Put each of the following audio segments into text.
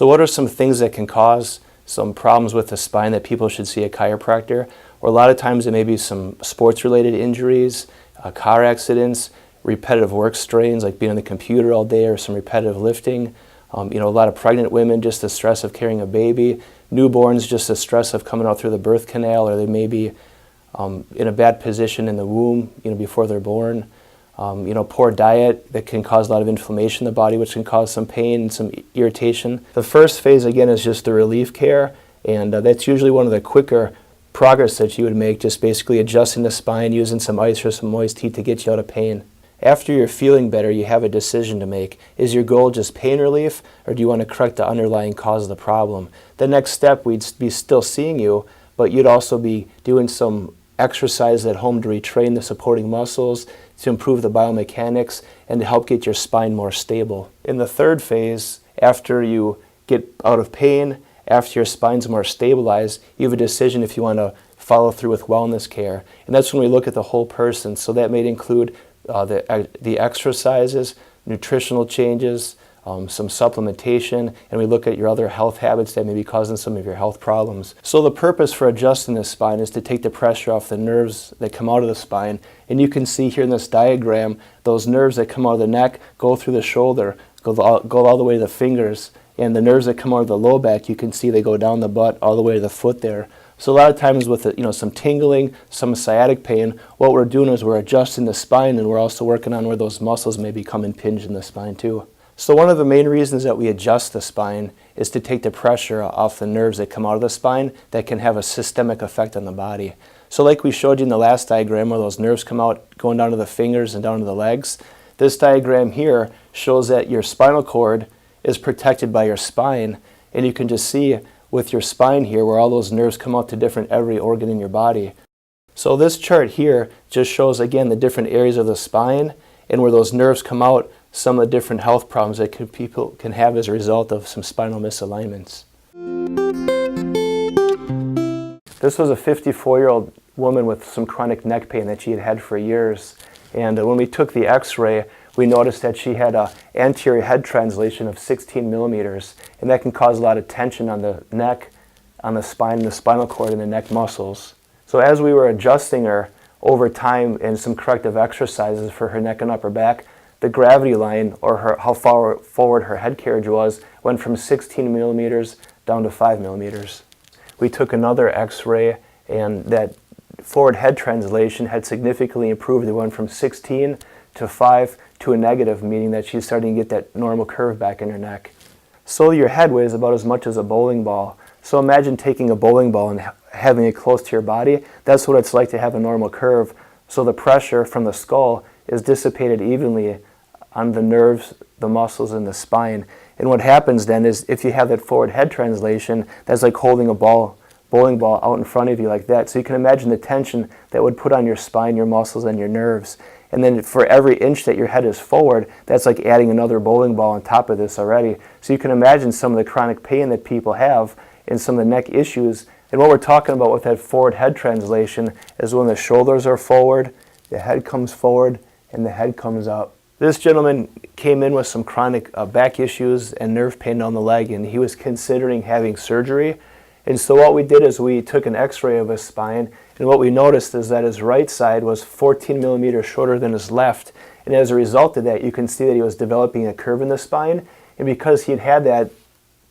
So what are some things that can cause some problems with the spine that people should see a chiropractor? Or a lot of times it may be some sports-related injuries, car accidents, repetitive work strains like being on the computer all day or some repetitive lifting. A lot of pregnant women, just the stress of carrying a baby. Newborns, just the stress of coming out through the birth canal, or they may be in a bad position in the womb, before they're born. Poor diet that can cause a lot of inflammation in the body, which can cause some pain and some irritation. The first phase, again, is just the relief care, and that's usually one of the quicker progress that you would make, just basically adjusting the spine, using some ice or some moist heat to get you out of pain. After you're feeling better, you have a decision to make. Is your goal just pain relief, or do you want to correct the underlying cause of the problem? The next step, we'd be still seeing you, but you'd also be doing some exercise at home to retrain the supporting muscles, to improve the biomechanics, and to help get your spine more stable. In the third phase, after you get out of pain, after your spine's more stabilized, you have a decision if you want to follow through with wellness care. And that's when we look at the whole person. So that may include the exercises, nutritional changes, some supplementation, and we look at your other health habits that may be causing some of your health problems. So the purpose for adjusting the spine is to take the pressure off the nerves that come out of the spine. And you can see here in this diagram, those nerves that come out of the neck go through the shoulder, go all the way to the fingers. And the nerves that come out of the low back, you can see they go down the butt all the way to the foot there. So a lot of times with some tingling, some sciatic pain, what we're doing is we're adjusting the spine, and we're also working on where those muscles may become impinged in the spine too. So one of the main reasons that we adjust the spine is to take the pressure off the nerves that come out of the spine that can have a systemic effect on the body. So like we showed you in the last diagram where those nerves come out going down to the fingers and down to the legs, this diagram here shows that your spinal cord is protected by your spine, and you can just see with your spine here where all those nerves come out to every organ in your body. So this chart here just shows again the different areas of the spine and where those nerves come out, some of the different health problems that people can have as a result of some spinal misalignments. This was a 54-year-old woman with some chronic neck pain that she had had for years, and when we took the x-ray, we noticed that she had an anterior head translation of 16 millimeters, and that can cause a lot of tension on the neck, on the spine, the spinal cord, and the neck muscles. So as we were adjusting her over time and some corrective exercises for her neck and upper back, the gravity line, or how far forward her head carriage was, went from 16 millimeters down to 5 millimeters. We took another x-ray, and that forward head translation had significantly improved. It went from 16 to 5 to a negative, meaning that she's starting to get that normal curve back in her neck. So your head weighs about as much as a bowling ball. So imagine taking a bowling ball and having it close to your body. That's what it's like to have a normal curve. So the pressure from the skull is dissipated evenly on the nerves, the muscles, and the spine. And what happens then is if you have that forward head translation, that's like holding a bowling ball out in front of you like that. So you can imagine the tension that would put on your spine, your muscles, and your nerves. And then for every inch that your head is forward, that's like adding another bowling ball on top of this already. So you can imagine some of the chronic pain that people have and some of the neck issues. And what we're talking about with that forward head translation is when the shoulders are forward, the head comes forward, and the head comes up. This gentleman came in with some chronic back issues and nerve pain down the leg, and he was considering having surgery. And so what we did is we took an x-ray of his spine, and what we noticed is that his right side was 14 millimeters shorter than his left. And as a result of that, you can see that he was developing a curve in the spine. And because he'd had that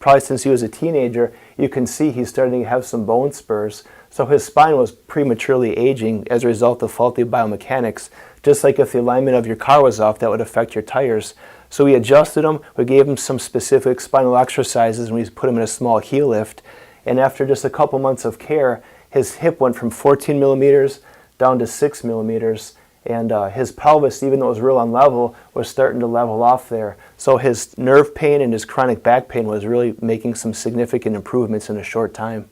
probably since he was a teenager, you can see he's starting to have some bone spurs. So his spine was prematurely aging as a result of faulty biomechanics. Just like if the alignment of your car was off, that would affect your tires. So we adjusted him, we gave him some specific spinal exercises, and we put him in a small heel lift. And after just a couple months of care, his hip went from 14 millimeters down to 6 millimeters. And his pelvis, even though it was real unlevel, was starting to level off there. So his nerve pain and his chronic back pain was really making some significant improvements in a short time.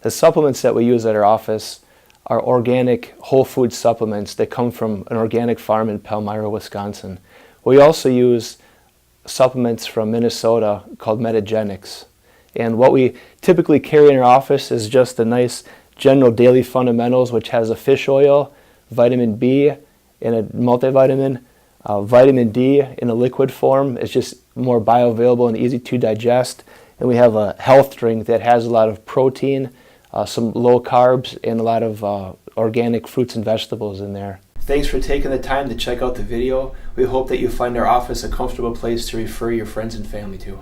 The supplements that we use at our office are organic whole food supplements that come from an organic farm in Palmyra, Wisconsin. We also use supplements from Minnesota called Metagenics. And what we typically carry in our office is just a nice general daily fundamentals, which has a fish oil, vitamin B, and a multivitamin, Vitamin D in a liquid form is just more bioavailable and easy to digest. And we have a health drink that has a lot of protein, some low carbs, and a lot of organic fruits and vegetables in there. Thanks for taking the time to check out the video. We hope that you find our office a comfortable place to refer your friends and family to.